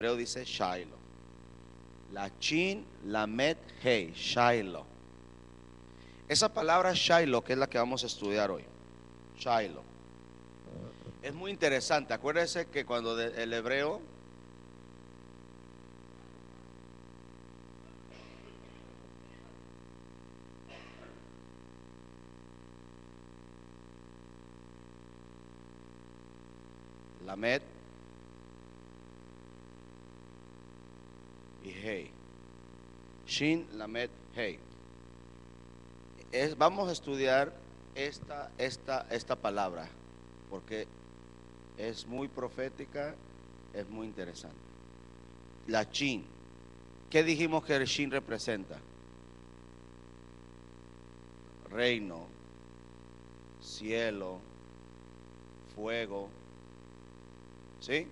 hebreo dice Shiloh. La Shin, la Met, Hei, Shiloh. Esa palabra Shiloh, que es la que vamos a estudiar hoy, Shiloh, es muy interesante. Acuérdense que cuando el hebreo Lamed y Hei, Shin, Lamed, Hei. Vamos a estudiar esta palabra porque es muy profética, es muy interesante. La Shin, ¿qué dijimos que el Shin representa? Reino, cielo, fuego, ¿sí?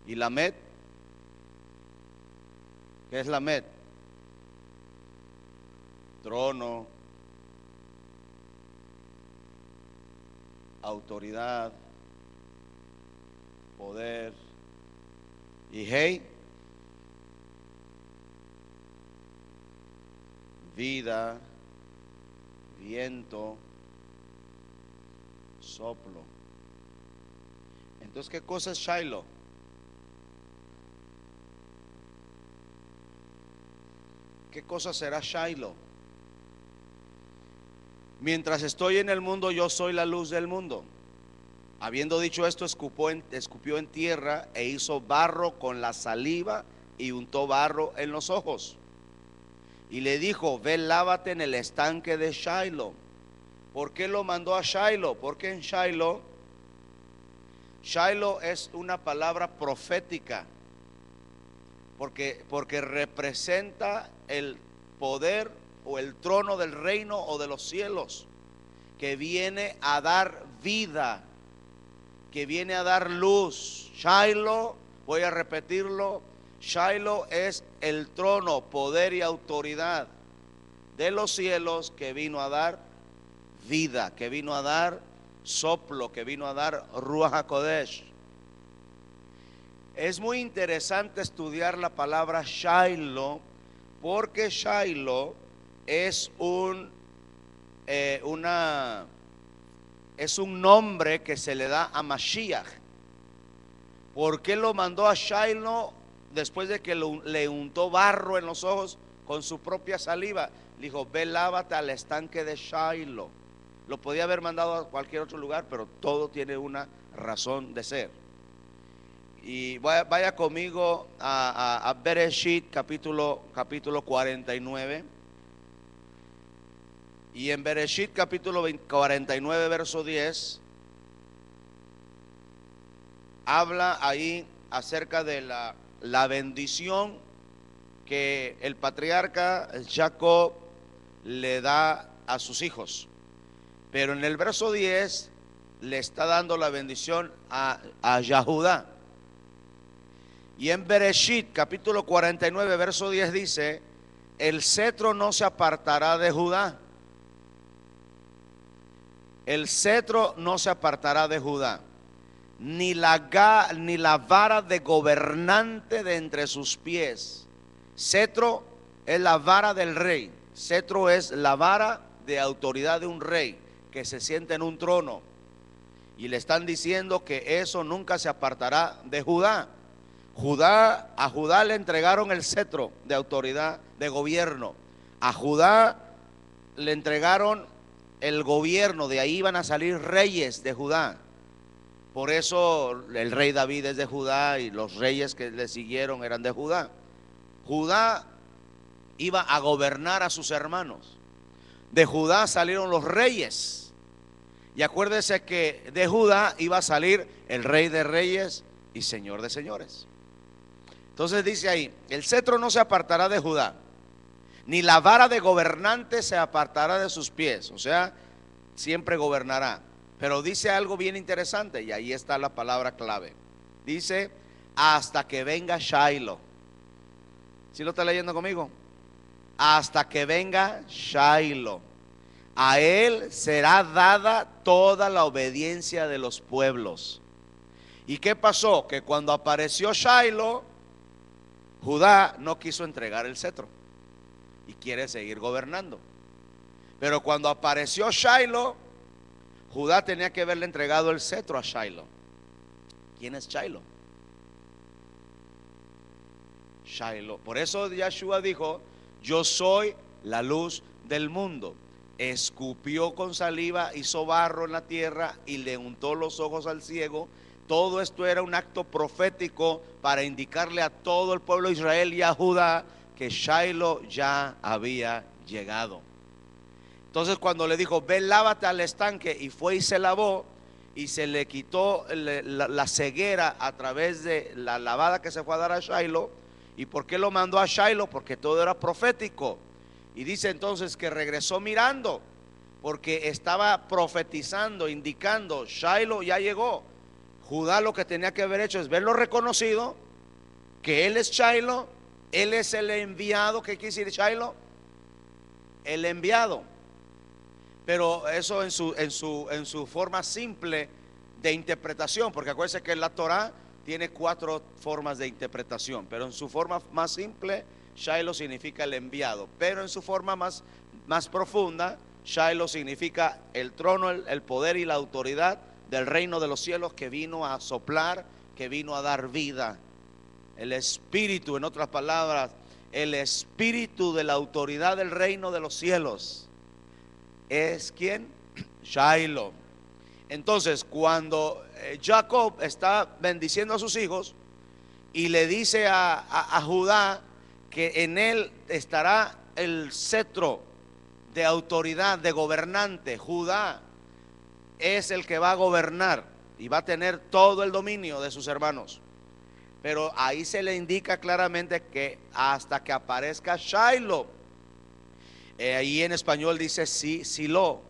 Y la Met, ¿qué es la Met? Trono, autoridad, poder. Y Hei, vida, viento, soplo. Entonces, ¿qué cosa es Shiloh? ¿Qué cosa será Shiloh? Mientras estoy en el mundo, yo soy la luz del mundo. Habiendo dicho esto, escupió en tierra e hizo barro con la saliva y untó barro en los ojos. Y le dijo: ve, lávate en el estanque de Shiloh. ¿Por qué lo mandó a Shiloh? Porque en Shiloh es una palabra profética, porque representa el poder o el trono del reino o de los cielos, que viene a dar vida, que viene a dar luz. Shiloh, voy a repetirlo, Shiloh es el trono, poder y autoridad de los cielos, que vino a dar vida, que vino a dar soplo, que vino a dar Ruach HaKodesh. Es muy interesante estudiar la palabra Shiloh, porque Shiloh es un nombre que se le da a Mashiach. ¿Por qué lo mandó a Shiloh después de que le untó barro en los ojos con su propia saliva? Le dijo: ve, lávate al estanque de Shiloh. Lo podía haber mandado a cualquier otro lugar, pero todo tiene una razón de ser. Y vaya conmigo a Bereshit capítulo 49. Y en Bereshit capítulo 49 verso 10 habla ahí acerca de la bendición que el patriarca Jacob le da a sus hijos. Pero en el verso 10 le está dando la bendición a Yahudá. Y en Bereshit capítulo 49 verso 10 dice: el cetro no se apartará de Judá. El cetro no se apartará de Judá, ni la vara de gobernante de entre sus pies. Cetro es la vara del rey. Cetro es la vara de autoridad de un rey que se sienta en un trono. Y le están diciendo que eso nunca se apartará de Judá. A Judá le entregaron el cetro de autoridad de gobierno. A Judá le entregaron el gobierno, de ahí iban a salir reyes de Judá. Por eso el rey David es de Judá y los reyes que le siguieron eran de Judá. Judá iba a gobernar a sus hermanos. De Judá salieron los reyes. Y acuérdese que de Judá iba a salir el rey de reyes y señor de señores. Entonces dice ahí: el cetro no se apartará de Judá, ni la vara de gobernante se apartará de sus pies. O sea, siempre gobernará. Pero dice algo bien interesante, y ahí está la palabra clave. Dice: hasta que venga Shiloh. ¿Sí lo está leyendo conmigo? Hasta que venga Shiloh. A él será dada toda la obediencia de los pueblos, ¿Y qué pasó? Que cuando apareció Shiloh, Judá no quiso entregar el cetro y quiere seguir gobernando. Pero cuando apareció Shiloh, Judá tenía que haberle entregado el cetro a Shiloh. ¿Quién es Shiloh? Shiloh. Por eso Yeshua dijo: yo soy la luz del mundo. Escupió con saliva, hizo barro en la tierra y le untó los ojos al ciego. Todo esto era un acto profético para indicarle a todo el pueblo de Israel y a Judá que Shiloh ya había llegado. Entonces cuando le dijo: ve, lávate al estanque, y fue y se lavó, y se le quitó la ceguera a través de la lavada que se fue a dar a Shiloh. ¿Y por qué lo mandó a Shiloh? Porque todo era profético. Y dice entonces que regresó mirando, porque estaba profetizando, indicando: Shiloh ya llegó. Judá lo que tenía que haber hecho es verlo reconocido, que él es Shiloh, él es el enviado. ¿Qué quiere decir Shiloh? El enviado. Pero eso en su forma simple de interpretación, porque acuérdense que la Torah tiene 4 formas de interpretación, pero en su forma más simple, Shiloh significa el enviado. Pero en su forma más profunda, Shiloh significa el trono, el poder y la autoridad del reino de los cielos, que vino a soplar, que vino a dar vida. El espíritu, en otras palabras, el espíritu de la autoridad del reino de los cielos. ¿Es quién? Shiloh. Entonces, cuando Jacob está bendiciendo a sus hijos y le dice a Judá que en él estará el cetro de autoridad, de gobernante, Judá es el que va a gobernar y va a tener todo el dominio de sus hermanos. Pero ahí se le indica claramente que hasta que aparezca Shiloh. Ahí en español dice Silo,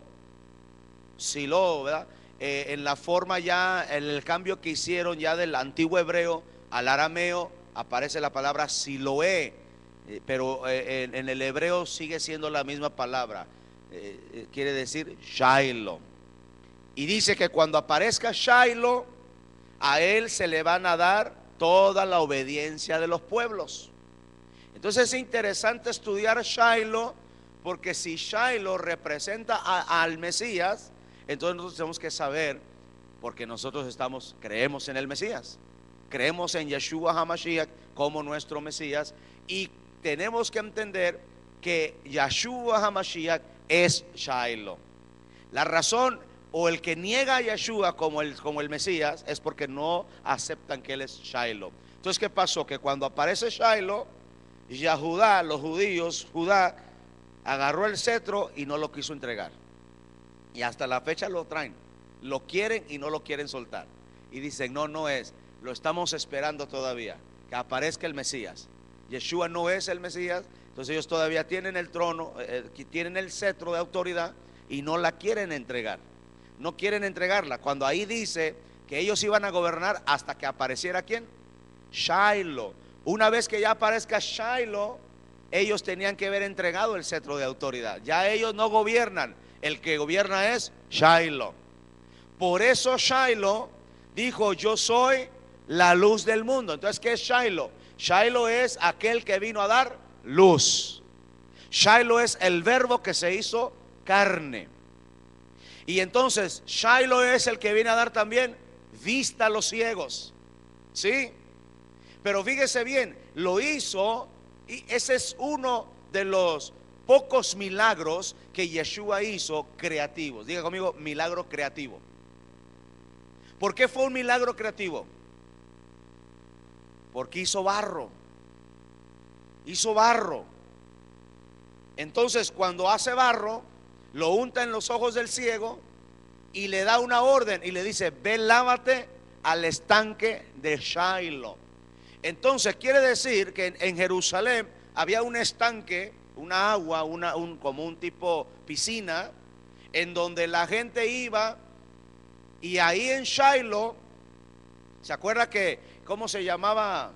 ¿verdad? En la forma ya, en el cambio que hicieron ya del antiguo hebreo al arameo, aparece la palabra Siloé, pero en el hebreo sigue siendo la misma palabra, quiere decir Shiloh. Y dice que cuando aparezca Shiloh, a él se le van a dar toda la obediencia de los pueblos. Entonces es interesante estudiar Shiloh, porque si Shiloh representa al Mesías, entonces nosotros tenemos que saber, porque nosotros creemos en el Mesías, creemos en Yeshua HaMashiach como nuestro Mesías, y tenemos que entender que Yeshua HaMashiach es Shiloh. La razón, o el que niega a Yeshua como el Mesías, es porque no aceptan que él es Shiloh. Entonces, ¿qué pasó? Que cuando aparece Shiloh, ya Judá, los judíos, Judá agarró el cetro y no lo quiso entregar. Y hasta la fecha lo traen, lo quieren y no lo quieren soltar. Y dicen: no es, lo estamos esperando todavía, que aparezca el Mesías. Yeshua no es el Mesías, entonces ellos todavía tienen el trono, tienen el cetro de autoridad y no la quieren entregar. No quieren entregarla. Cuando ahí dice que ellos iban a gobernar hasta que apareciera ¿quién? Shiloh. Una vez que ya aparezca Shiloh, ellos tenían que haber entregado el cetro de autoridad. Ya ellos no gobiernan, el que gobierna es Shiloh. Por eso Shiloh dijo: yo soy la luz del mundo. Entonces, ¿qué es Shiloh? Shiloh es aquel que vino a dar luz. Shiloh es el verbo que se hizo carne. Y entonces Shiloh es el que viene a dar también vista a los ciegos. ¿Sí? Pero fíjese bien, lo hizo, y ese es uno de los pocos milagros que Yeshua hizo creativos. Diga conmigo: milagro creativo. ¿Por qué fue un milagro creativo? Porque hizo barro. Hizo barro. Entonces, cuando hace barro, lo unta en los ojos del ciego y le da una orden y le dice: ve, lávate al estanque de Shiloh. Entonces quiere decir que en Jerusalén había un estanque, una agua, como un tipo piscina, en donde la gente iba. Y ahí en Shiloh, ¿se acuerda que cómo se llamaba?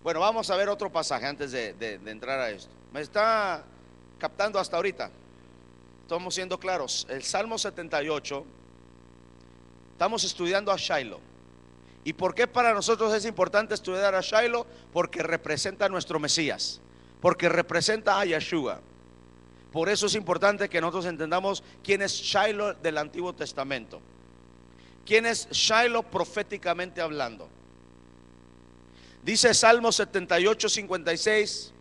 Bueno, vamos a ver otro pasaje antes de entrar a esto. ¿Me está captando hasta ahorita? Estamos siendo claros. El Salmo 78, estamos estudiando a Shiloh. ¿Y por qué para nosotros es importante estudiar a Shiloh? Porque representa a nuestro Mesías, porque representa a Yeshua. Por eso es importante que nosotros entendamos quién es Shiloh del Antiguo Testamento. ¿Quién es Shiloh proféticamente hablando? Dice Salmo 78, 56.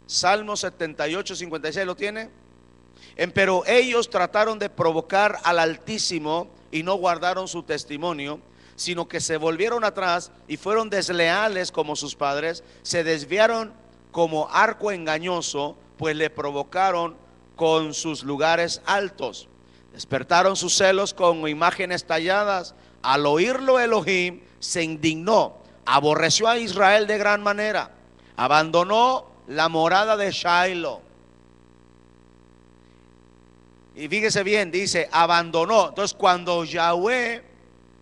Salmo 78, 56, ¿lo tiene? Pero ellos trataron de provocar al Altísimo y no guardaron su testimonio, sino que se volvieron atrás y fueron desleales como sus padres, se desviaron como arco engañoso, pues le provocaron con sus lugares altos. Despertaron sus celos con imágenes talladas. Al oírlo Elohim se indignó, aborreció a Israel de gran manera, abandonó la morada de Shiloh. Y fíjese bien, dice abandonó. Entonces cuando Yahweh,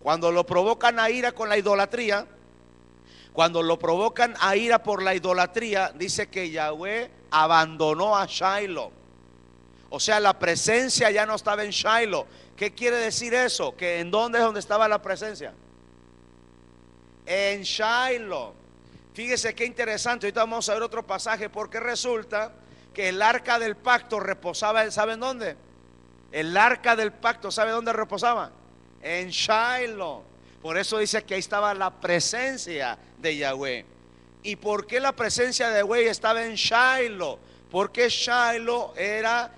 cuando lo provocan a ira con la idolatría, cuando lo provocan a ira por la idolatría, dice que Yahweh abandonó a Shiloh. O sea, la presencia ya no estaba en Shiloh. ¿Qué quiere decir eso? Que en dónde es donde estaba la presencia. En Shiloh. Fíjese qué interesante. Ahorita vamos a ver otro pasaje, porque resulta que el arca del pacto reposaba, ¿saben dónde? El arca del pacto, ¿sabe dónde reposaba? En Shiloh. Por eso dice que ahí estaba la presencia de Yahweh. ¿Y por qué la presencia de Yahweh estaba en Shiloh? Porque Shiloh era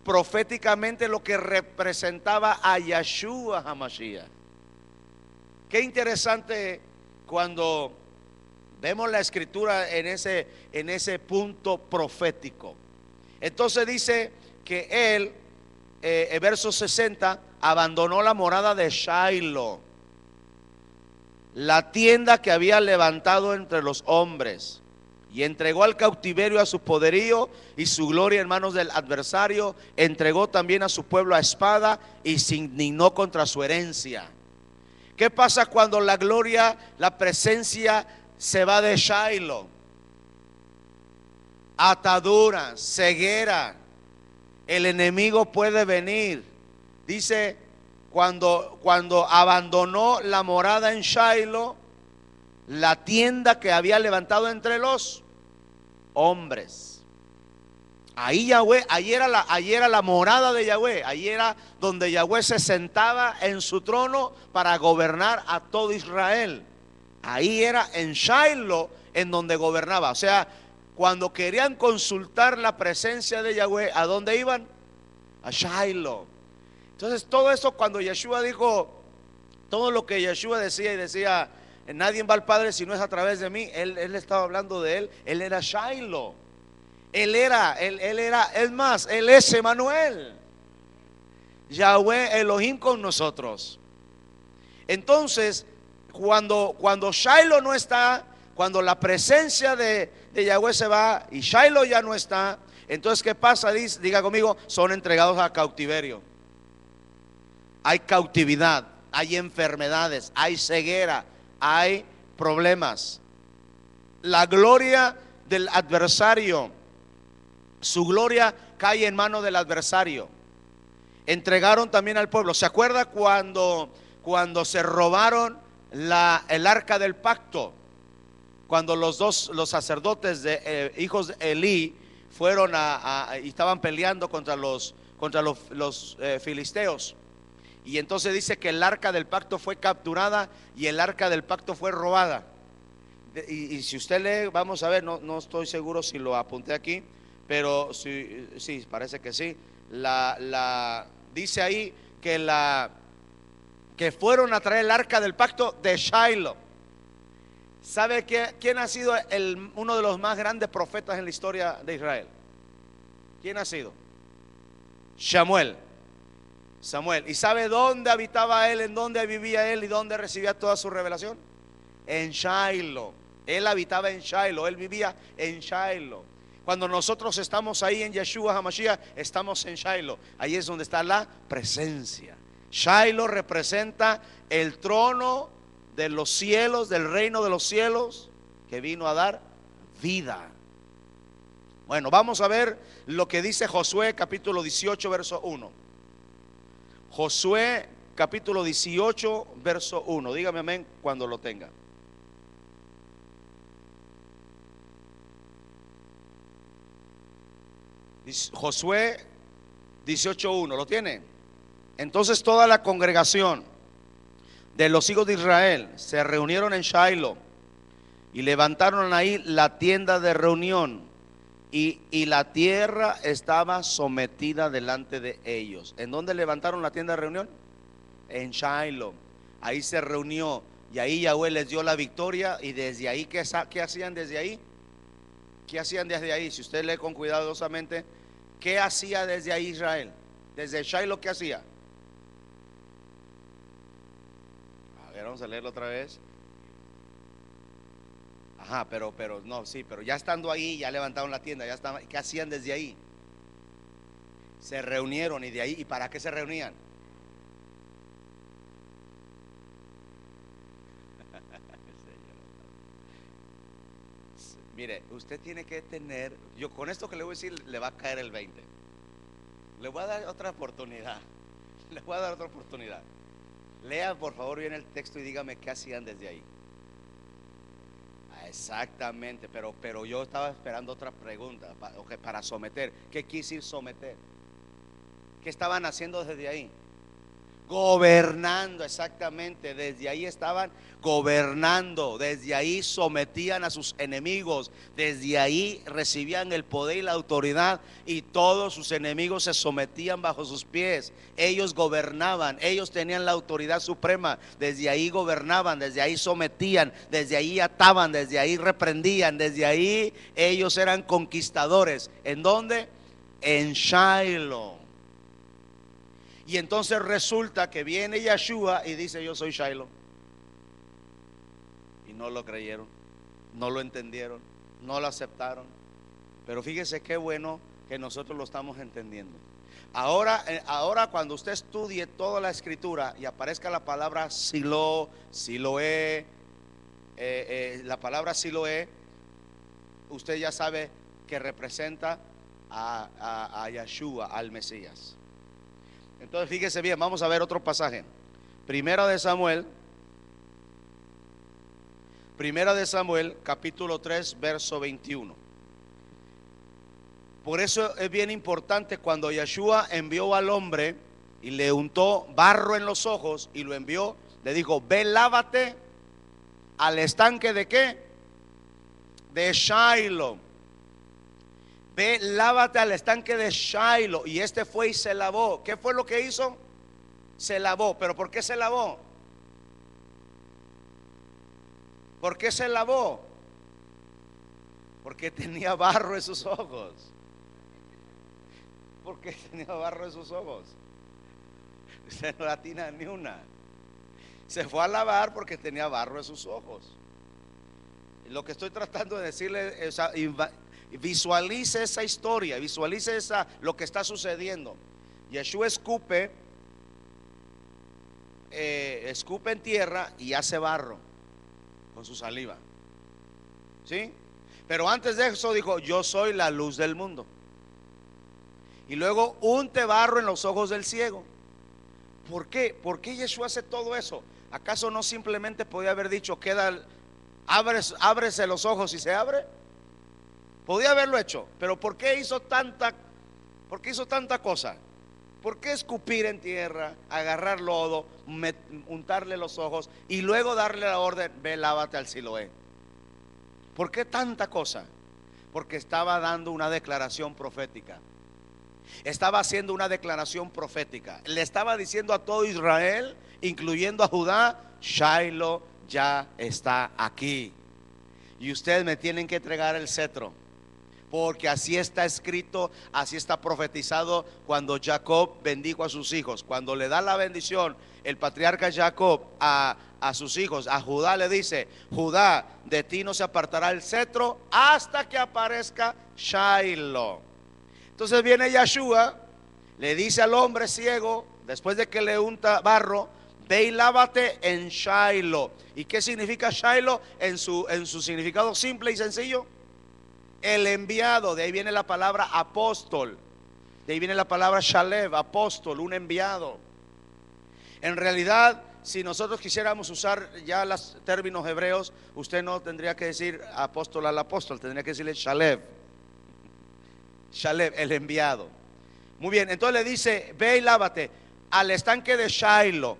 proféticamente lo que representaba a Yeshua HaMashiach. Qué interesante cuando vemos la escritura en ese punto profético. Entonces dice que él, verso 60, abandonó la morada de Shiloh, la tienda que había levantado entre los hombres, y entregó al cautiverio a su poderío y su gloria en manos del adversario. Entregó también a su pueblo a espada y se indignó contra su herencia. ¿Qué pasa cuando la gloria, la presencia se va de Shiloh? Atadura, ceguera. El enemigo puede venir. Dice, cuando abandonó la morada en Shiloh, la tienda que había levantado entre los hombres. Ahí Yahweh, ahí era la morada de Yahweh. Ahí era donde Yahweh se sentaba en su trono para gobernar a todo Israel. Ahí era en Shiloh en donde gobernaba. O sea, cuando querían consultar la presencia de Yahweh, ¿a dónde iban? A Shiloh. Entonces todo eso, cuando Yeshua dijo, todo lo que Yeshua decía y decía, nadie va al Padre si no es a través de mí, él estaba hablando de él. Él era Shiloh. Él era, es más, él es Emmanuel, Yahweh Elohim con nosotros. Entonces, cuando Shiloh no está, cuando la presencia de Yahweh se va y Shiloh ya no está, entonces ¿qué pasa? Diga conmigo, son entregados a cautiverio. Hay cautividad, hay enfermedades, hay ceguera, hay problemas. La gloria del adversario, su gloria cae en manos del adversario. Entregaron también al pueblo. ¿Se acuerda cuando se robaron el arca del pacto? Cuando los sacerdotes hijos de Elí fueron y estaban peleando contra los filisteos. Y entonces dice que el arca del pacto fue capturada y el arca del pacto fue robada. Y si usted lee, vamos a ver, no estoy seguro si lo apunté aquí, pero sí, parece que sí. Dice ahí que fueron a traer el arca del pacto de Shiloh. ¿Sabe quién ha sido uno de los más grandes profetas en la historia de Israel? ¿Quién ha sido? Samuel. ¿Y sabe dónde habitaba él, en dónde vivía él y dónde recibía toda su revelación? En Shiloh. Él habitaba en Shiloh, él vivía en Shiloh. Cuando nosotros estamos ahí en Yeshua HaMashiach, estamos en Shiloh. Ahí es donde está la presencia. Shiloh representa el trono de los cielos, del reino de los cielos, que vino a dar vida. Bueno, vamos a ver lo que dice Josué capítulo 18 verso 1. Josué capítulo 18, verso 1. Dígame amén cuando lo tenga. Josué 18:1, ¿lo tiene? Entonces toda la congregación de los hijos de Israel se reunieron en Shiloh y levantaron ahí la tienda de reunión, y la tierra estaba sometida delante de ellos. ¿En dónde levantaron la tienda de reunión? En Shiloh. Ahí se reunió y ahí Yahweh les dio la victoria. Y desde ahí, ¿qué hacían desde ahí? ¿Qué hacían desde ahí? Si usted lee con cuidadosamente, ¿qué hacía desde ahí Israel? Desde Shiloh, ¿qué hacía? A ver, vamos a leerlo otra vez. Ajá, pero no, sí, pero ya estando ahí, ya levantaron la tienda, ya estaban. ¿Qué hacían desde ahí? Se reunieron, y de ahí, ¿y para qué se reunían? Mire, usted tiene que tener, yo con esto que le voy a decir, le va a caer el 20. Le voy a dar otra oportunidad. Le voy a dar otra oportunidad. Lea por favor bien el texto y dígame qué hacían desde ahí. Exactamente, pero yo estaba esperando otra pregunta para someter. ¿Qué quise decir someter? ¿Qué estaban haciendo desde ahí? Gobernando, exactamente. Desde ahí estaban gobernando, desde ahí sometían a sus enemigos, desde ahí recibían el poder y la autoridad, y todos sus enemigos se sometían bajo sus pies. Ellos gobernaban, ellos tenían la autoridad suprema. Desde ahí gobernaban, desde ahí sometían, desde ahí ataban, desde ahí reprendían, desde ahí ellos eran conquistadores. ¿En dónde? En Shiloh. Y entonces resulta que viene Yeshua y dice: yo soy Shiloh. Y no lo creyeron, no lo entendieron, no lo aceptaron. Pero fíjese qué bueno que nosotros lo estamos entendiendo. Ahora cuando usted estudie toda la escritura y aparezca la palabra Silo, Siloé, la palabra Siloé, usted ya sabe que representa a Yeshua, al Mesías. Entonces fíjese bien, vamos a ver otro pasaje. Primera de Samuel, capítulo 3, verso 21. Por eso es bien importante, cuando Yeshua envió al hombre y le untó barro en los ojos y lo envió, le dijo: ve, lávate al estanque de ¿qué? De Shiloh. Ve, lávate al estanque de Shiloh. Y este fue y se lavó. ¿Qué fue lo que hizo? Se lavó. ¿Pero por qué se lavó? ¿Por qué se lavó? Porque tenía barro en sus ojos. ¿Por qué tenía barro en sus ojos? Usted no atina ni una. Se fue a lavar porque tenía barro en sus ojos. Lo que estoy tratando de decirle es: visualice esa historia, visualice lo que está sucediendo. Yeshua escupe en tierra y hace barro con su saliva, ¿sí? Pero antes de eso dijo: yo soy la luz del mundo. Y luego unte barro en los ojos del ciego. ¿Por qué? ¿Por qué Yeshua hace todo eso? ¿Acaso no simplemente podía haber dicho: ábrese los ojos y se abre? Podía haberlo hecho, pero ¿por qué hizo tanta cosa? ¿Por qué escupir en tierra, agarrar lodo, untarle los ojos y luego darle la orden: ve, lávate al Siloé? ¿Por qué tanta cosa? Porque estaba dando una declaración profética. Estaba haciendo una declaración profética. Le estaba diciendo a todo Israel, incluyendo a Judá: Shiloh ya está aquí, y ustedes me tienen que entregar el cetro. Porque así está escrito, así está profetizado cuando Jacob bendijo a sus hijos. Cuando le da la bendición el patriarca Jacob a sus hijos, a Judá le dice: Judá, de ti no se apartará el cetro hasta que aparezca Shiloh. Entonces viene Yeshua, le dice al hombre ciego, después de que le unta barro: ve y lávate en Shiloh. ¿Y qué significa Shiloh en su significado simple y sencillo? El enviado. De ahí viene la palabra apóstol, de ahí viene la palabra shalev, apóstol, un enviado. En realidad, si nosotros quisiéramos usar ya los términos hebreos, usted no tendría que decir apóstol al apóstol, tendría que decirle Shalev. Shalev, el enviado. Muy bien, entonces le dice, ve y lávate al estanque de Shiloh.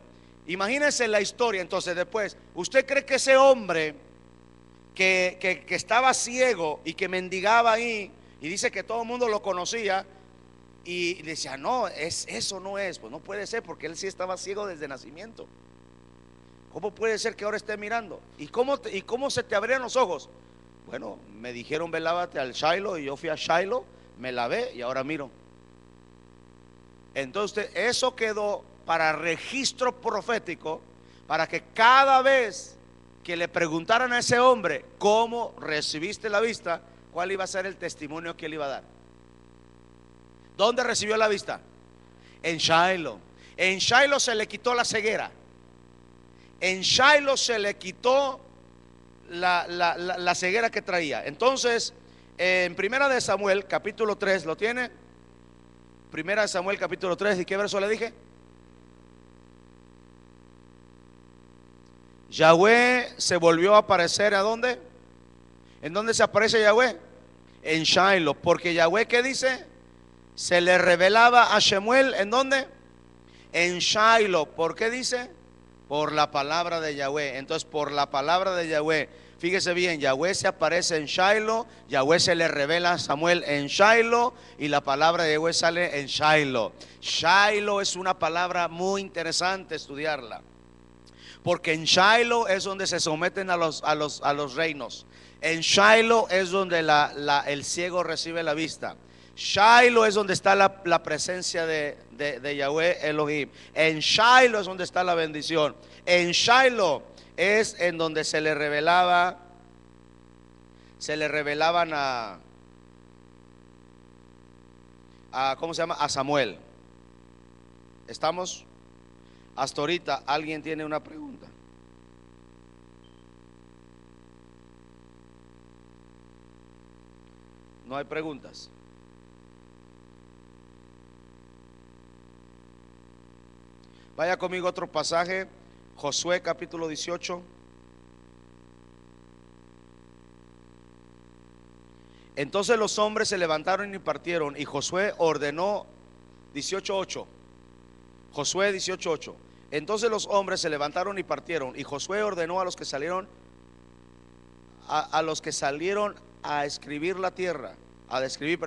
Imagínense la historia. Entonces después, ¿usted cree que ese hombre que estaba ciego y que mendigaba ahí, y dice que todo el mundo lo conocía, y decía, no, eso no es, pues no puede ser, porque él sí estaba ciego desde nacimiento? ¿Cómo puede ser que ahora esté mirando? ¿Y cómo se te abrían los ojos? Bueno, me dijeron, ve, lávate al Shiloh, y yo fui a Shiloh, me lavé y ahora miro. Entonces eso quedó para registro profético, para que cada vez que le preguntaran a ese hombre cómo recibiste la vista, cuál iba a ser el testimonio que él iba a dar. ¿Dónde recibió la vista? En Shiloh. En Shiloh se le quitó la ceguera. En Shiloh se le quitó la ceguera que traía. Entonces, en Primera de Samuel, capítulo 3, ¿lo tiene? Primera de Samuel, capítulo 3, ¿y qué verso le dije? Yahweh se volvió a aparecer, ¿a dónde? ¿En dónde se aparece Yahweh? En Shiloh. Porque Yahweh, ¿qué dice? Se le revelaba a Shemuel, ¿en dónde? En Shiloh. ¿Por qué dice? Por la palabra de Yahweh. Entonces, por la palabra de Yahweh, fíjese bien, Yahweh se aparece en Shiloh, Yahweh se le revela a Samuel en Shiloh, y la palabra de Yahweh sale en Shiloh. Shiloh es una palabra muy interesante estudiarla, porque en Shiloh es donde se someten a los reinos. En Shiloh es donde el ciego recibe la vista. Shiloh es donde está la presencia de Yahweh Elohim. En Shiloh es donde está la bendición. En Shiloh es en donde se le revelaban ¿cómo se llama? A Samuel. ¿Estamos? Hasta ahorita, ¿alguien tiene una pregunta? ¿No hay preguntas? Vaya conmigo a otro pasaje, Josué capítulo 18. Entonces los hombres se levantaron y partieron, y Josué ordenó, 18:8. Josué 18:8. Entonces los hombres se levantaron y partieron, y Josué ordenó a los que salieron a escribir la tierra, a describir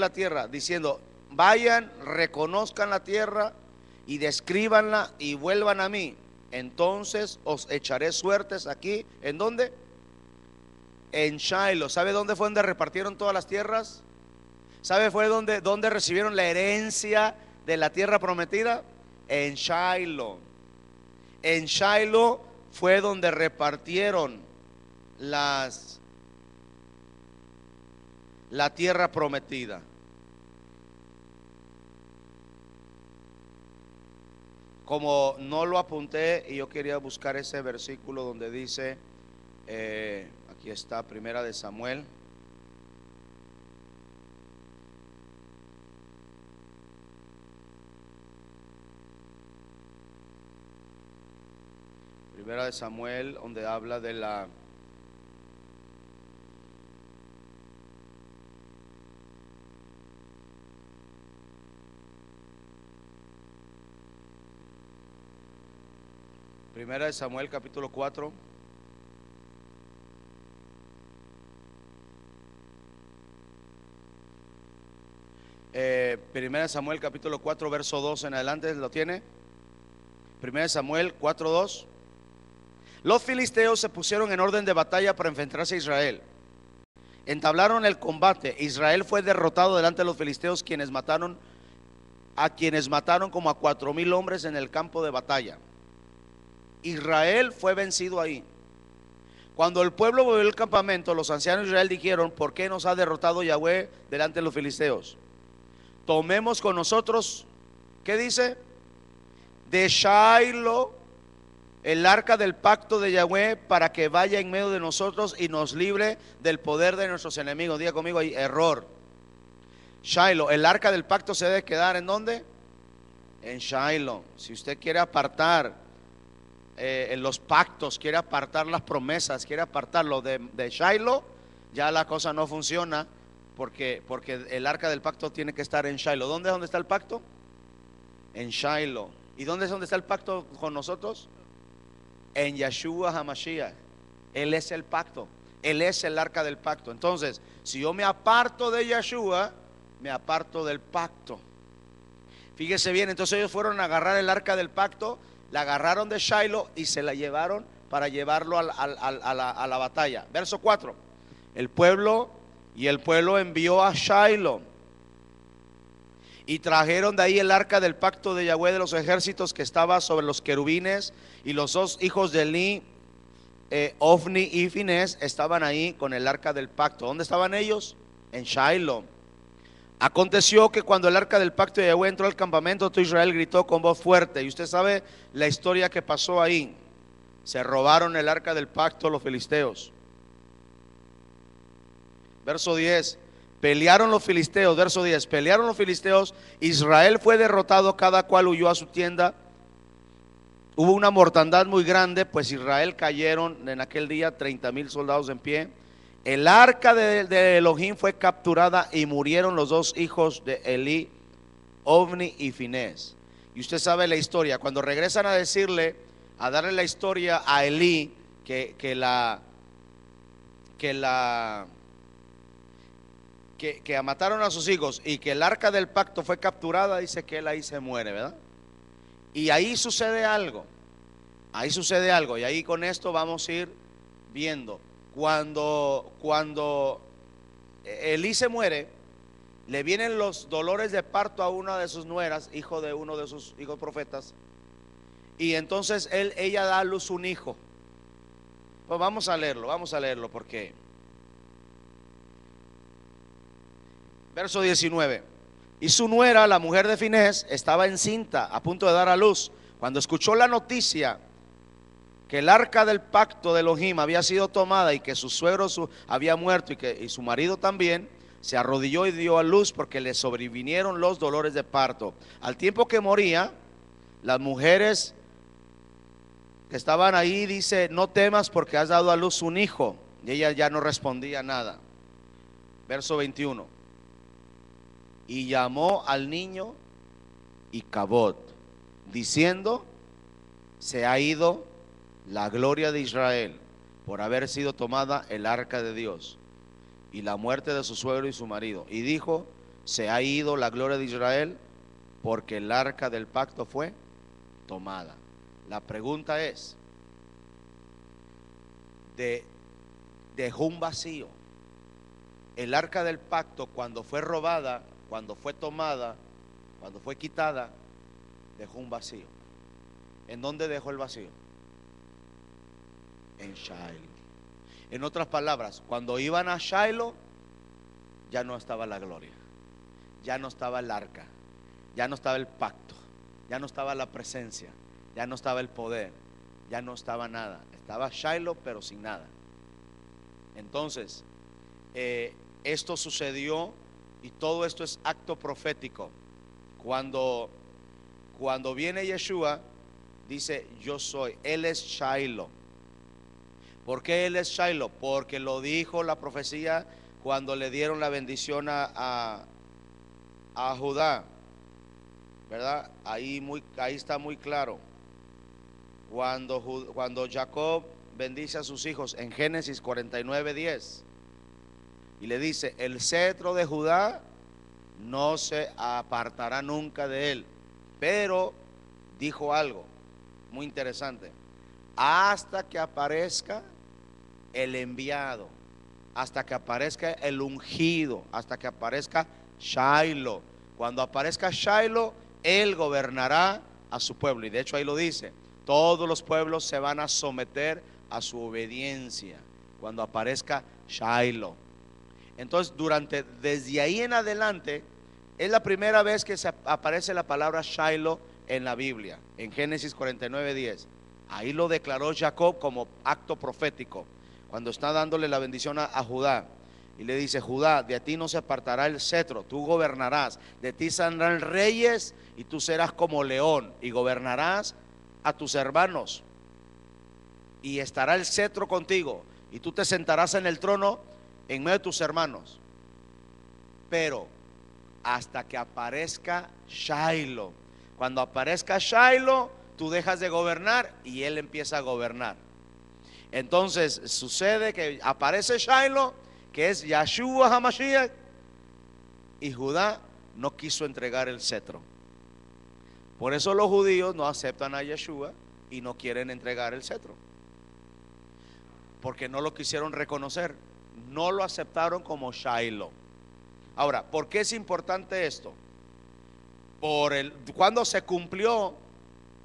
la tierra, diciendo, vayan, reconozcan la tierra y descríbanla y vuelvan a mí. Entonces os echaré suertes aquí. ¿En dónde? En Shiloh. ¿Sabe dónde fue donde repartieron todas las tierras? ¿Sabe fue donde recibieron la herencia de la tierra prometida? En Shiloh. En Shiloh fue donde repartieron la tierra prometida. Como no lo apunté y yo quería buscar ese versículo donde dice, aquí está, Primera de Samuel. Primera de Samuel, donde habla de la Primera de Samuel, capítulo 4. Primera de Samuel, capítulo 4, verso 2 en adelante, ¿lo tiene? Primera de Samuel 4:2. Los filisteos se pusieron en orden de batalla para enfrentarse a Israel. Entablaron el combate. Israel fue derrotado delante de los filisteos, quienes mataron como a 4,000 hombres en el campo de batalla. Israel fue vencido ahí. Cuando el pueblo volvió al campamento, los ancianos de Israel dijeron, ¿por qué nos ha derrotado Yahweh delante de los filisteos? Tomemos con nosotros, ¿qué dice? De Shiloh el arca del pacto de Yahweh, para que vaya en medio de nosotros y nos libre del poder de nuestros enemigos. Diga conmigo ahí, error. Shiloh, el arca del pacto se debe quedar ¿en dónde? En Shiloh. Si usted quiere apartar en los pactos, quiere apartar las promesas, quiere apartarlo de Shiloh, ya la cosa no funciona, porque el arca del pacto tiene que estar en Shiloh. ¿Dónde está el pacto? En Shiloh. ¿Y dónde está el pacto con nosotros? En Yeshua HaMashiach. Él es el pacto, Él es el arca del pacto. Entonces, si yo me aparto de Yeshua, me aparto del pacto. Fíjese bien, entonces ellos fueron a agarrar el arca del pacto, la agarraron de Shiloh y se la llevaron para llevarlo a la batalla. Verso 4. El pueblo envió a Shiloh y trajeron de ahí el arca del pacto de Yahweh de los ejércitos, que estaba sobre los querubines, y los dos hijos de Eli, Ofni y Finés, estaban ahí con el arca del pacto. ¿Dónde estaban ellos? En Shiloh. Aconteció que cuando el arca del pacto de Yahweh entró al campamento, todo Israel gritó con voz fuerte. Y usted sabe la historia que pasó ahí. Se robaron el arca del pacto los filisteos. Verso 10. Pelearon los filisteos. Verso 10. Pelearon los filisteos. Israel fue derrotado, cada cual huyó a su tienda. Hubo una mortandad muy grande, pues Israel cayeron en aquel día 30,000 soldados en pie. El arca de Elohim fue capturada y murieron los dos hijos de Eli, Ofni y Finés. Y usted sabe la historia. Cuando regresan a decirle, a darle la historia a Eli, que mataron a sus hijos y que el arca del pacto fue capturada, dice que él ahí se muere, ¿verdad? Y ahí sucede algo. Ahí sucede algo. Y ahí con esto vamos a ir viendo. Cuando Elí se muere, le vienen los dolores de parto a una de sus nueras, hijo de uno de sus hijos profetas. Y entonces ella da a luz un hijo. Pues vamos a leerlo porque. Verso 19. Y su nuera, la mujer de Finés, estaba encinta, a punto de dar a luz. Cuando escuchó la noticia que el arca del pacto de Elohim había sido tomada y que su suegro había muerto y su marido también, se arrodilló y dio a luz porque le sobrevinieron los dolores de parto. Al tiempo que moría, las mujeres que estaban ahí, dice: no temas porque has dado a luz un hijo. Y ella ya no respondía nada. Verso 21. Y llamó al niño Icabod, diciendo: se ha ido la gloria de Israel por haber sido tomada el arca de Dios, y la muerte de su suegro y su marido. Y dijo: se ha ido la gloria de Israel porque el arca del pacto fue tomada. La pregunta es, dejó un vacío. El arca del pacto, cuando fue robada, cuando fue tomada, cuando fue quitada, dejó un vacío. ¿En dónde dejó el vacío? En Shiloh. En otras palabras, cuando iban a Shiloh, ya no estaba la gloria, ya no estaba el arca, ya no estaba el pacto, ya no estaba la presencia, ya no estaba el poder, ya no estaba nada. Estaba Shiloh pero sin nada. Entonces, esto sucedió, y todo esto es acto profético. Cuando viene Yeshua, dice: yo soy. Él es Shiloh. ¿Por qué Él es Shiloh? Porque lo dijo la profecía cuando le dieron la bendición a Judá, ¿verdad? Ahí está muy claro. Cuando Jacob bendice a sus hijos en Génesis 49:10, y le dice: el cetro de Judá no se apartará nunca de él. Pero dijo algo muy interesante: hasta que aparezca el enviado, hasta que aparezca el ungido, hasta que aparezca Shiloh. Cuando aparezca Shiloh, él gobernará a su pueblo. Y de hecho ahí lo dice: todos los pueblos se van a someter a su obediencia cuando aparezca Shiloh. Entonces, desde ahí en adelante, es la primera vez que aparece la palabra Shiloh en la Biblia, en Génesis 49:10. Ahí lo declaró Jacob como acto profético, cuando está dándole la bendición a Judá. y le dice: Judá, de ti no se apartará el cetro, tú gobernarás, de ti saldrán reyes y tú serás como león y gobernarás a tus hermanos, y estará el cetro contigo y tú te sentarás en el trono en medio de tus hermanos, pero hasta que aparezca Shiloh. Cuando aparezca Shiloh, tú dejas de gobernar y él empieza a gobernar. Entonces sucede que aparece Shiloh, que es Yeshua HaMashiach, y Judá no quiso entregar el cetro. Por eso los judíos no aceptan a Yeshua y no quieren entregar el cetro, porque no lo quisieron reconocer, no lo aceptaron como Shiloh. Ahora, ¿por qué es importante esto? Cuando se cumplió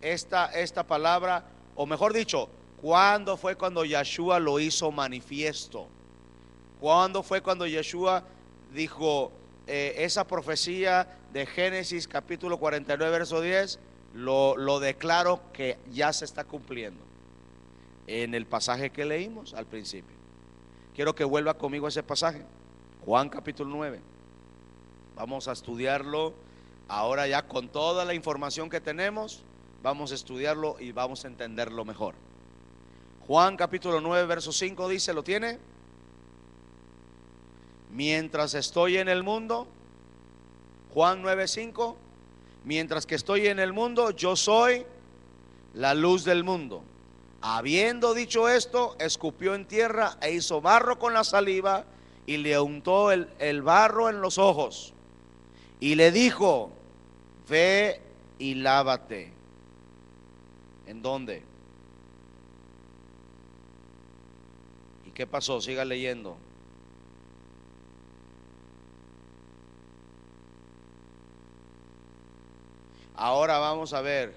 esta palabra, o mejor dicho, ¿cuándo fue cuando Yeshua lo hizo manifiesto? ¿Cuándo fue cuando Yeshua dijo esa profecía de Génesis capítulo 49 verso 10? Lo declaro que ya se está cumpliendo en el pasaje que leímos al principio. Quiero que vuelva conmigo a ese pasaje, Juan capítulo 9. Vamos a estudiarlo ahora ya con toda la información que tenemos. Vamos a estudiarlo y vamos a entenderlo mejor. Juan capítulo 9 verso 5 dice, ¿lo tiene? Mientras estoy en el mundo, Juan 9:5, mientras que estoy en el mundo, yo soy la luz del mundo. Habiendo dicho esto, escupió en tierra e hizo barro con la saliva y le untó el barro en los ojos y le dijo: ve y lávate. ¿En dónde? ¿Y qué pasó? Siga leyendo. Ahora vamos a ver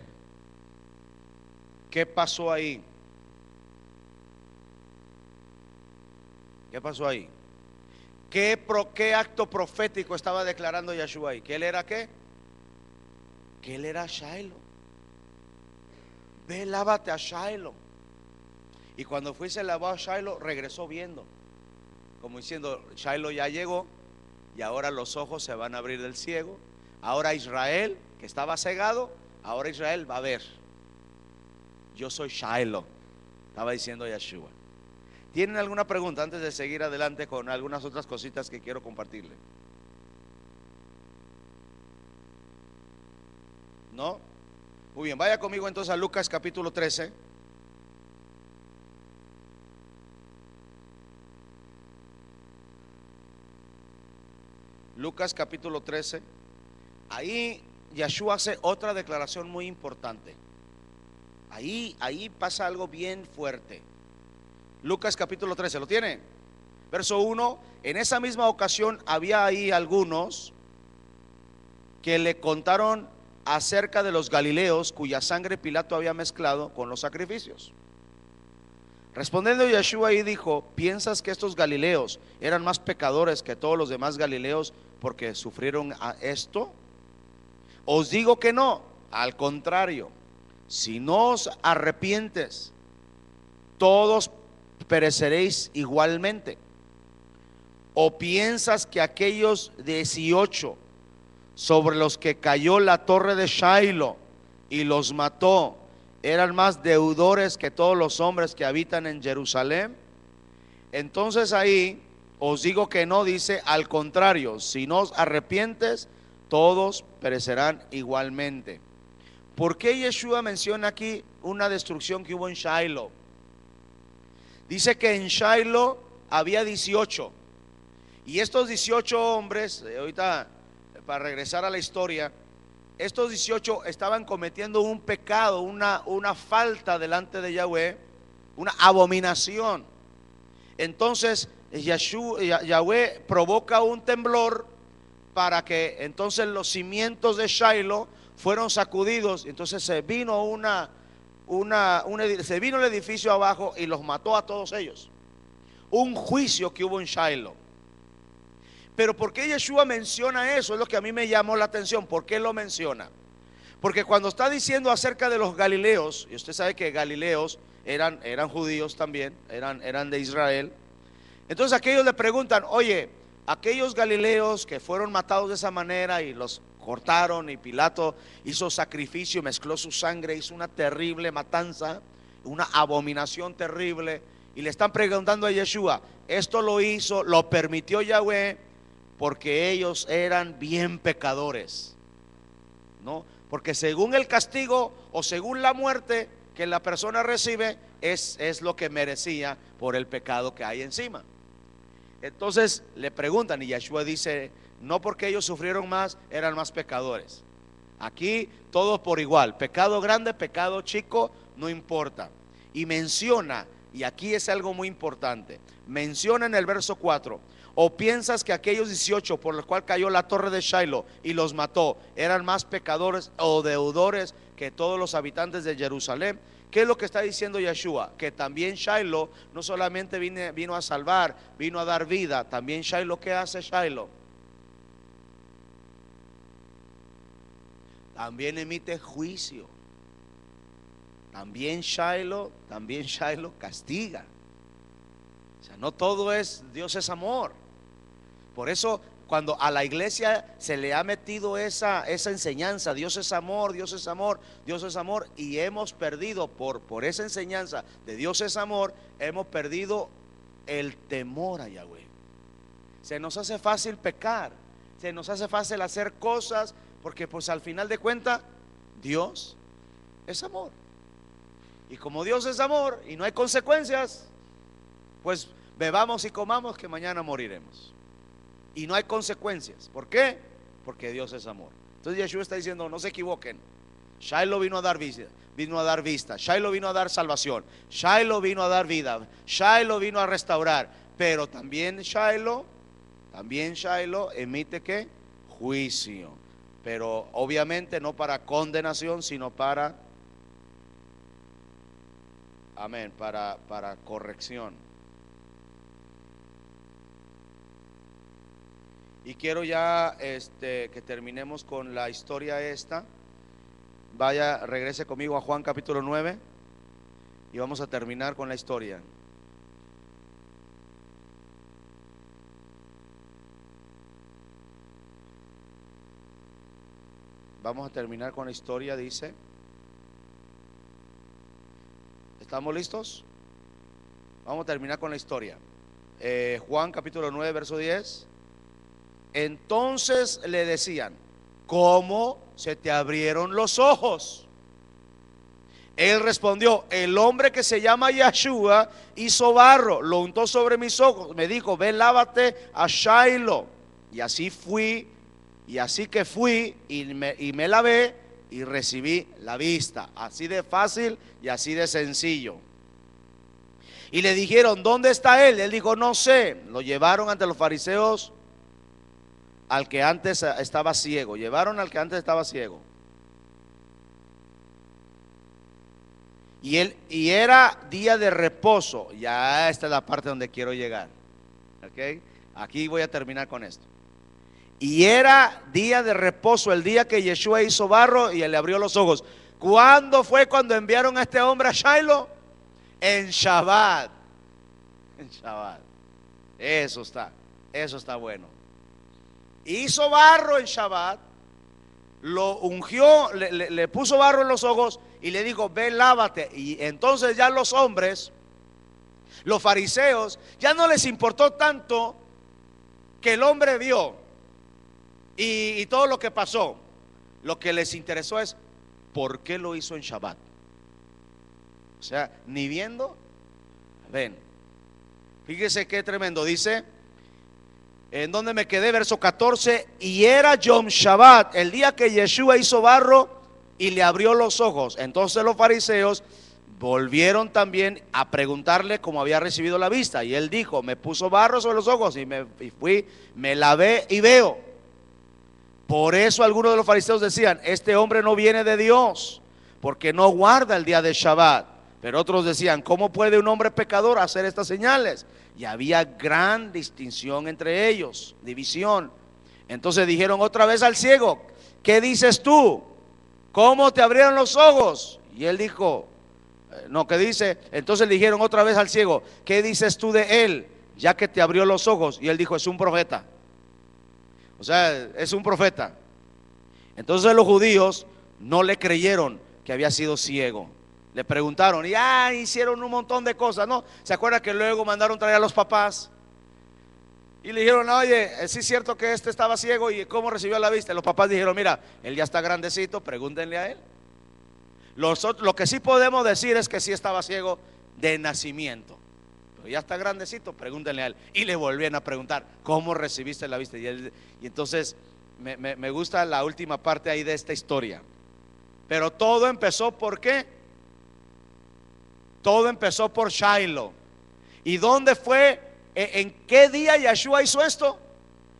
qué pasó ahí. ¿Qué pasó ahí? ¿Qué acto profético estaba declarando Yeshua ahí? ¿Que él era qué? Que él era Shiloh. Ve, lávate a Shiloh. Y cuando fue y se lavó a Shiloh, regresó viendo, como diciendo: Shiloh ya llegó y ahora los ojos se van a abrir del ciego. Ahora Israel, que estaba cegado, ahora Israel va a ver. Yo soy Shiloh, estaba diciendo Yeshua. ¿Tienen alguna pregunta antes de seguir adelante con algunas otras cositas que quiero compartirle? ¿No? Muy bien, vaya conmigo entonces a Lucas capítulo 13. Lucas capítulo 13. Ahí Yeshua hace otra declaración muy importante. Ahí pasa algo bien fuerte. Lucas capítulo 13, ¿lo tiene? Verso 1. En esa misma ocasión había ahí algunos que le contaron acerca de los galileos cuya sangre Pilato había mezclado con los sacrificios. Respondiendo Yeshua ahí dijo: ¿piensas que estos galileos eran más pecadores que todos los demás galileos porque sufrieron a esto? Os digo que no, al contrario, si no os arrepientes, todos pereceréis igualmente. ¿O piensas que aquellos 18 sobre los que cayó la torre de Shiloh y los mató eran más deudores que todos los hombres que habitan en Jerusalén? Entonces ahí os digo que no, dice, al contrario, si no os arrepientes, todos perecerán igualmente. ¿Por qué Yeshua menciona aquí una destrucción que hubo en Shiloh? Dice que en Shiloh había 18, y estos 18 hombres, ahorita para regresar a la historia, estos 18 estaban cometiendo un pecado, una falta delante de Yahweh, una abominación. Entonces Yahweh provoca un temblor para que entonces los cimientos de Shiloh fueron sacudidos. Entonces se vino se vino el edificio abajo y los mató a todos ellos. Un juicio que hubo en Shiloh. Pero ¿por qué Yeshua menciona eso? Es lo que a mí me llamó la atención. ¿Por qué lo menciona? Porque cuando está diciendo acerca de los galileos, y usted sabe que galileos eran judíos también, eran de Israel. Entonces aquellos le preguntan, oye, aquellos galileos que fueron matados de esa manera y los cortaron y Pilato hizo sacrificio, mezcló su sangre, hizo una terrible matanza, una abominación terrible, y le están preguntando a Yeshua, esto lo hizo, lo permitió Yahweh porque ellos eran bien pecadores, ¿no? Porque según el castigo o según la muerte que la persona recibe es lo que merecía por el pecado que hay encima. Entonces le preguntan y Yeshua dice, no porque ellos sufrieron más, eran más pecadores. Aquí todos por igual, pecado grande, pecado chico, no importa. Y menciona, y aquí es algo muy importante, menciona en el verso 4, ¿o piensas que aquellos 18 por los cuales cayó la torre de Shiloh y los mató eran más pecadores o deudores que todos los habitantes de Jerusalén? ¿Qué es lo que está diciendo Yeshua? Que también Shiloh no solamente vino a salvar, vino a dar vida. También Shiloh, ¿qué hace Shiloh? También emite juicio. También Shiloh castiga. O sea, no todo es, Dios es amor. Por eso cuando a la iglesia se le ha metido esa enseñanza, Dios es amor, Dios es amor, Dios es amor, y hemos perdido por esa enseñanza de Dios es amor, hemos perdido el temor a Yahweh. Se nos hace fácil pecar, se nos hace fácil hacer cosas, porque pues al final de cuentas Dios es amor. Y como Dios es amor y no hay consecuencias, pues bebamos y comamos que mañana moriremos. Y no hay consecuencias. ¿Por qué? Porque Dios es amor. Entonces Yeshua está diciendo, no se equivoquen. Shiloh vino a dar vista, Shiloh vino a dar salvación, Shiloh vino a dar vida, Shiloh vino a restaurar. Pero también Shiloh emite ¿qué? Juicio. Pero obviamente no para condenación, sino para, amén, para corrección. Y quiero ya que terminemos con la historia esta. Vaya, regrese conmigo a Juan capítulo 9 y vamos a terminar con la historia. Vamos a terminar con la historia, dice. ¿Estamos listos? Vamos a terminar con la historia. Juan capítulo 9, verso 10. Entonces le decían, ¿cómo se te abrieron los ojos? Él respondió, el hombre que se llama Yeshua hizo barro, lo untó sobre mis ojos, me dijo, ve, lávate a Shiloh. Y así fui, y me lavé y recibí la vista. Así de fácil y así de sencillo. Y le dijeron, ¿dónde está él? Él dijo, no sé. Lo llevaron ante los fariseos al que antes estaba ciego. Llevaron al que antes estaba ciego. Y era día de reposo. Ya esta es la parte donde quiero llegar. ¿Ok? Aquí voy a terminar con esto. Y era día de reposo, el día que Yeshua hizo barro y él le abrió los ojos. ¿Cuándo fue cuando enviaron a este hombre a Shiloh? En Shabbat. En Shabbat. Eso está bueno. Hizo barro en Shabbat, lo ungió, le puso barro en los ojos y le dijo, ve, lávate. Y entonces ya los hombres, los fariseos, ya no les importó tanto que el hombre vio y todo lo que pasó. Lo que les interesó es por qué lo hizo en Shabbat. O sea, ni viendo, ven. Fíjese qué tremendo, dice. ¿En donde me quedé? Verso 14. Y era Yom Shabbat, el día que Yeshua hizo barro y le abrió los ojos. Entonces los fariseos volvieron también a preguntarle cómo había recibido la vista. Y él dijo, me puso barro sobre los ojos y fui, me lavé y veo. Por eso algunos de los fariseos decían, este hombre no viene de Dios, porque no guarda el día de Shabbat. Pero otros decían, ¿cómo puede un hombre pecador hacer estas señales? Y había gran distinción entre ellos, división. Entonces dijeron otra vez al ciego, ¿qué dices tú? ¿Cómo te abrieron los ojos? Y él dijo, no, ¿qué dice? Entonces le dijeron otra vez al ciego, ¿qué dices tú de él? ya que te abrió los ojos. Y él dijo, es un profeta. O sea, es un profeta. Entonces los judíos no le creyeron que había sido ciego. Le preguntaron y hicieron un montón de cosas, ¿no? ¿Se acuerda que luego mandaron traer a los papás? Y le dijeron, oye, ¿sí es cierto que este estaba ciego y cómo recibió la vista? Y los papás dijeron, mira, él ya está grandecito, pregúntenle a él. Lo que sí podemos decir es que sí estaba ciego de nacimiento, pero ya está grandecito, pregúntenle a él. Y le volvían a preguntar, ¿cómo recibiste la vista? Y entonces me gusta la última parte ahí de esta historia. Pero todo empezó ¿por qué? Todo empezó por Shiloh. ¿Y dónde fue? ¿En qué día Yeshua hizo esto?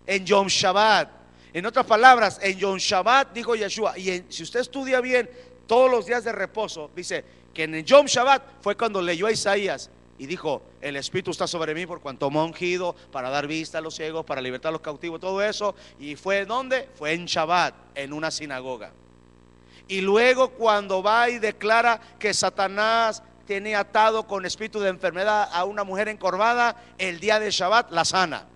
En Yom Shabbat. En otras palabras, en Yom Shabbat dijo Yeshua. Y si usted estudia bien todos los días de reposo, dice que en el Yom Shabbat fue cuando leyó a Isaías y dijo, el Espíritu está sobre mí por cuanto me ha ungido para dar vista a los ciegos, para libertar a los cautivos, todo eso. Y fue ¿dónde? Fue en Shabbat, en una sinagoga. Y luego cuando va y declara que Satanás tiene atado con espíritu de enfermedad a una mujer encorvada, el día de Shabbat la sana.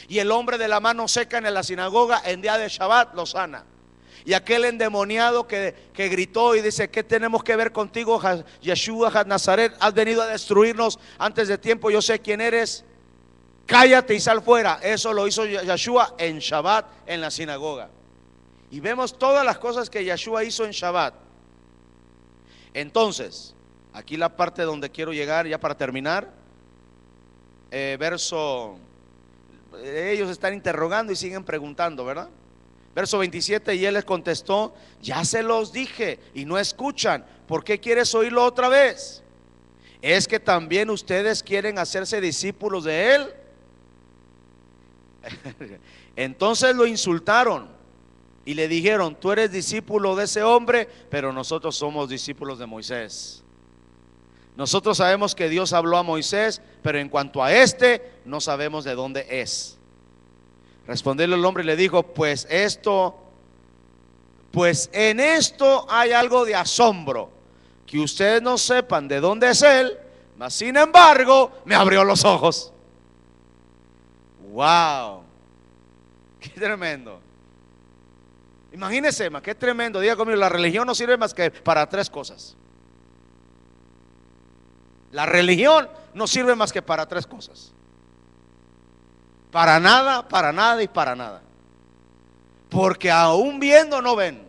Y el hombre de la mano seca en la sinagoga, en día de Shabbat lo sana. Y aquel endemoniado que gritó y dice, ¿qué tenemos que ver contigo, Yeshua Nazaret? Has venido a destruirnos antes de tiempo, yo sé quién eres, cállate y sal fuera. Eso lo hizo Yeshua en Shabbat, en la sinagoga. Y vemos todas las cosas que Yeshua hizo en Shabbat. Entonces, aquí la parte donde quiero llegar ya para terminar, ellos están interrogando y siguen preguntando, ¿verdad? Verso 27, y él les contestó, ya se los dije y no escuchan, ¿por qué quieres oírlo otra vez? ¿Es que también ustedes quieren hacerse discípulos de él? Entonces lo insultaron y le dijeron, tú eres discípulo de ese hombre, pero nosotros somos discípulos de Moisés. Nosotros sabemos que Dios habló a Moisés, pero en cuanto a este, no sabemos de dónde es. Respondióle el hombre y le dijo, pues en esto hay algo de asombro, que ustedes no sepan de dónde es él, mas sin embargo me abrió los ojos. Wow, qué tremendo. Imagínense, qué tremendo. Diga conmigo, la religión no sirve más que para tres cosas. La religión no sirve más que para tres cosas. Para nada y para nada. Porque aún viendo no ven.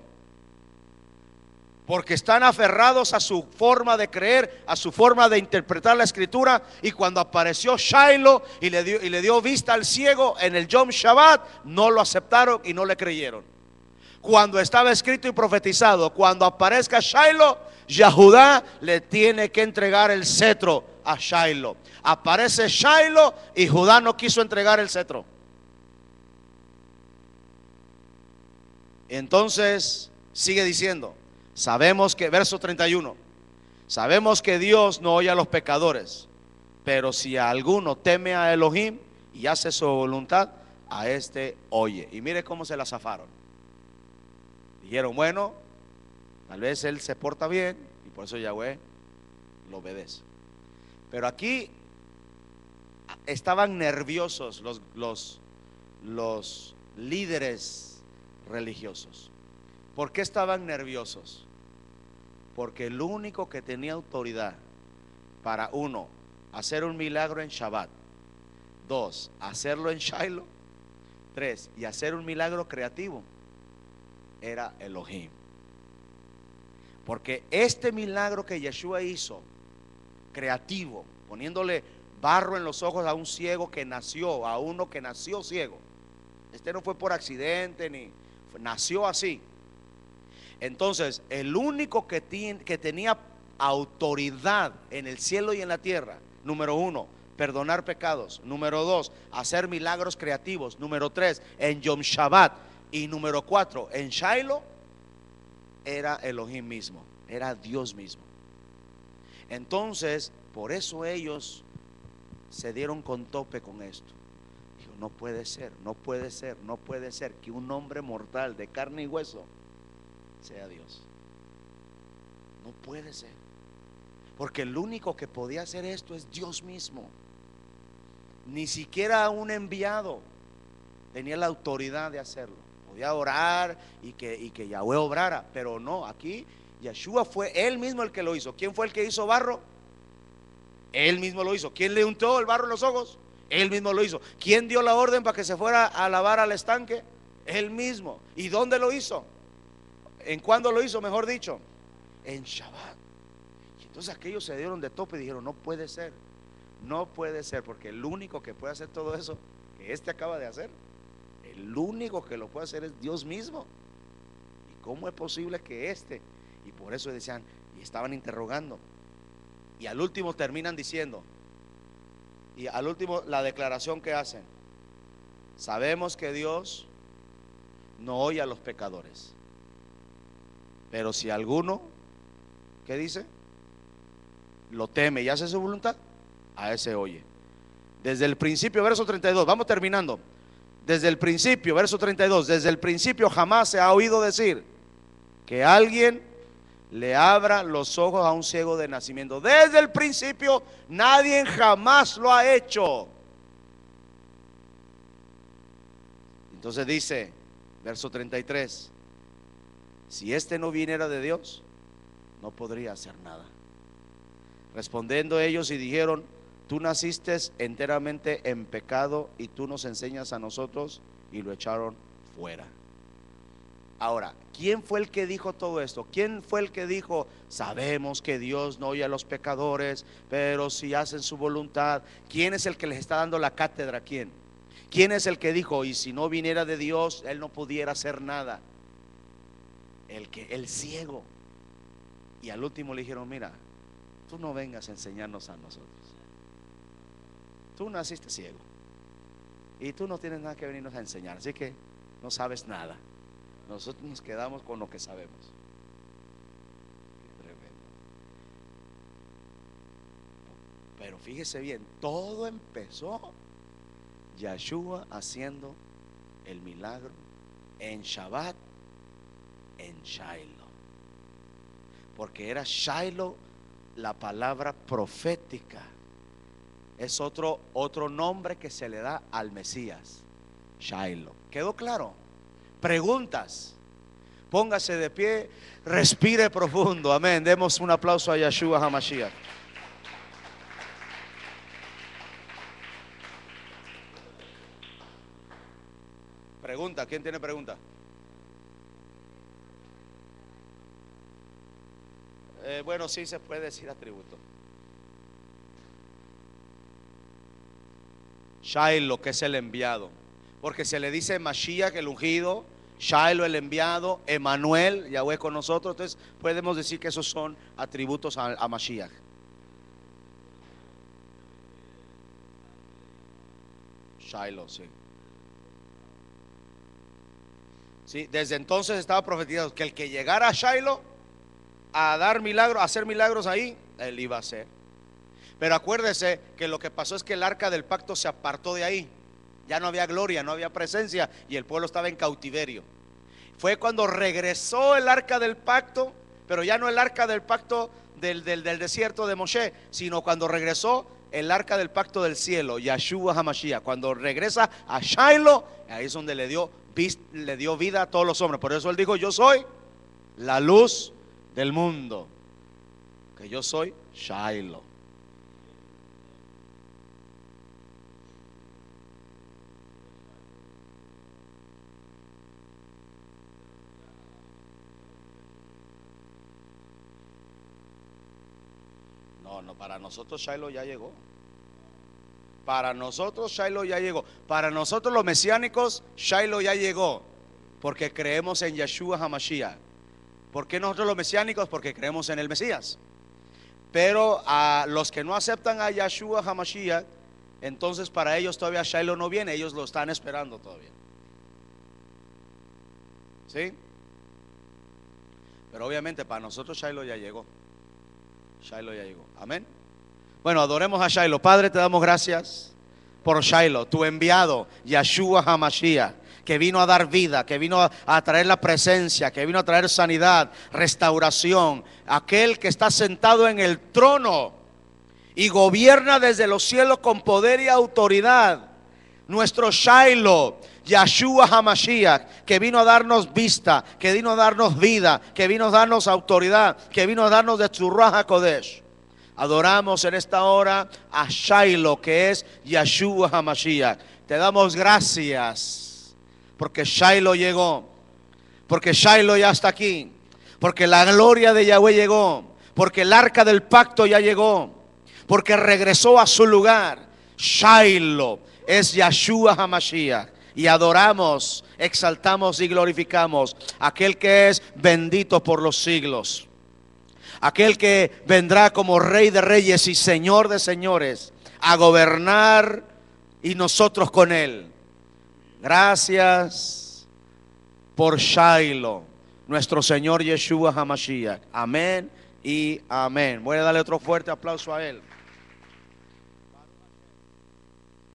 Porque están aferrados a su forma de creer, a su forma de interpretar la escritura. Y cuando apareció Shiloh y le dio vista al ciego en el Yom Shabbat, no lo aceptaron y no le creyeron. Cuando estaba escrito y profetizado, cuando aparezca Shiloh, Yahudá le tiene que entregar el cetro a Shiloh. Aparece Shiloh y Judá no quiso entregar el cetro. Entonces sigue diciendo, sabemos que, verso 31, sabemos que Dios no oye a los pecadores, pero si a alguno teme a Elohim y hace su voluntad, a este oye. Y mire cómo se la zafaron. Dijeron, bueno, tal vez él se porta bien y por eso Yahweh lo obedece. Pero aquí estaban nerviosos los líderes religiosos. ¿Por qué estaban nerviosos? Porque el único que tenía autoridad para, uno, hacer un milagro en Shabbat, dos, hacerlo en Shiloh, tres, y hacer un milagro creativo, era Elohim. Porque este milagro que Yeshua hizo, creativo, poniéndole barro en los ojos a un ciego que nació, a uno que nació ciego, este no fue por accidente ni nació así. Entonces el único que tenía autoridad en el cielo y en la tierra, número uno, perdonar pecados, número dos, hacer milagros creativos, número tres, en Yom Shabbat, y número cuatro, en Shiloh, era Elohim mismo, era Dios mismo. Entonces, por eso ellos se dieron con tope con esto. Dijo, no puede ser, no puede ser, no puede ser que un hombre mortal de carne y hueso sea Dios. No puede ser. Porque el único que podía hacer esto es Dios mismo. Ni siquiera un enviado tenía la autoridad de hacerlo. Podía orar y que Yahweh obrara, pero no, aquí Yeshua fue él mismo el que lo hizo. ¿Quién fue el que hizo barro? Él mismo lo hizo. ¿Quién le untó el barro en los ojos? Él mismo lo hizo. ¿Quién dio la orden para que se fuera a lavar al estanque? Él mismo. ¿Y dónde lo hizo? ¿En cuándo lo hizo, mejor dicho? En Shabbat. Y entonces aquellos se dieron de tope y dijeron, no puede ser. No puede ser, porque el único que puede hacer todo eso que este acaba de hacer, el único que lo puede hacer es Dios mismo. ¿Y cómo es posible que este? Y por eso decían, y estaban interrogando. Y al último terminan diciendo, y al último la declaración que hacen: sabemos que Dios no oye a los pecadores, pero si alguno, ¿qué dice? Lo teme y hace su voluntad, a ese oye. Desde el principio, verso 32, vamos terminando. Desde el principio, verso 32, desde el principio jamás se ha oído decir que alguien le abra los ojos a un ciego de nacimiento. Desde el principio nadie jamás lo ha hecho. Entonces dice, verso 33, si este no viniera de Dios, no podría hacer nada. Respondiendo ellos y dijeron, tú naciste enteramente en pecado y tú nos enseñas a nosotros, y lo echaron fuera. Ahora, ¿quién fue el que dijo todo esto? ¿Quién fue el que dijo, sabemos que Dios no oye a los pecadores, pero si hacen su voluntad? ¿Quién es el que les está dando la cátedra? ¿Quién? ¿Quién es el que dijo, y si no viniera de Dios, él no pudiera hacer nada? El ciego. Y al último le dijeron, mira, tú no vengas a enseñarnos a nosotros. Tú naciste ciego y tú no tienes nada que venirnos a enseñar, así que no sabes nada. Nosotros nos quedamos con lo que sabemos. Qué tremendo. Pero fíjese bien, todo empezó Yeshua haciendo el milagro en Shabbat, en Shiloh, porque era Shiloh la palabra profética. Es otro nombre que se le da al Mesías, Shiloh. ¿Quedó claro? Preguntas. Póngase de pie, respire profundo. Amén. Demos un aplauso a Yeshua HaMashiach. Pregunta. ¿Quién tiene pregunta? Bueno, sí se puede decir atributo. Shiloh, que es el enviado, porque se le dice Mashiach, el ungido, Shiloh, el enviado, Emanuel, Yahweh con nosotros. Entonces podemos decir que esos son atributos a Mashiach. Shiloh, sí. Sí, desde entonces estaba profetizado que el que llegara a Shiloh a dar milagros, a hacer milagros ahí, él iba a hacer. Pero acuérdese que lo que pasó es que el arca del pacto se apartó de ahí. Ya no había gloria, no había presencia, y el pueblo estaba en cautiverio. Fue cuando regresó el arca del pacto, pero ya no el arca del pacto del desierto de Moshe, sino cuando regresó el arca del pacto del cielo, Yeshua HaMashiach. Cuando regresa a Shiloh, ahí es donde le dio vida a todos los hombres. Por eso él dijo, yo soy la luz del mundo, que yo soy Shiloh. No, para nosotros Shiloh ya llegó. Para nosotros Shiloh ya llegó. Para nosotros los mesiánicos Shiloh ya llegó, porque creemos en Yeshua HaMashiach. ¿Por qué nosotros los mesiánicos? Porque creemos en el Mesías. Pero a los que no aceptan a Yeshua HaMashiach, entonces para ellos todavía Shiloh no viene, ellos lo están esperando todavía. ¿Sí? Pero obviamente para nosotros Shiloh ya llegó. Shiloh ya llegó. Amén. Bueno, adoremos a Shiloh. Padre, te damos gracias por Shiloh, tu enviado, Yeshua HaMashiach, que vino a dar vida, que vino a traer la presencia, que vino a traer sanidad, restauración. Aquel que está sentado en el trono y gobierna desde los cielos con poder y autoridad. Nuestro Shiloh, Yeshua HaMashiach, que vino a darnos vista, que vino a darnos vida, que vino a darnos autoridad, que vino a darnos de su Ruach HaKodesh. Adoramos en esta hora a Shiloh, que es Yeshua HaMashiach. Te damos gracias porque Shiloh llegó, porque Shiloh ya está aquí, porque la gloria de Yahweh llegó, porque el arca del pacto ya llegó, porque regresó a su lugar. Shiloh es Yeshua HaMashiach. Y adoramos, exaltamos y glorificamos a aquel que es bendito por los siglos, aquel que vendrá como Rey de Reyes y Señor de Señores a gobernar, y nosotros con él. Gracias por Shiloh, nuestro Señor Yeshua HaMashiach. Amén y amén. Voy a darle otro fuerte aplauso a él.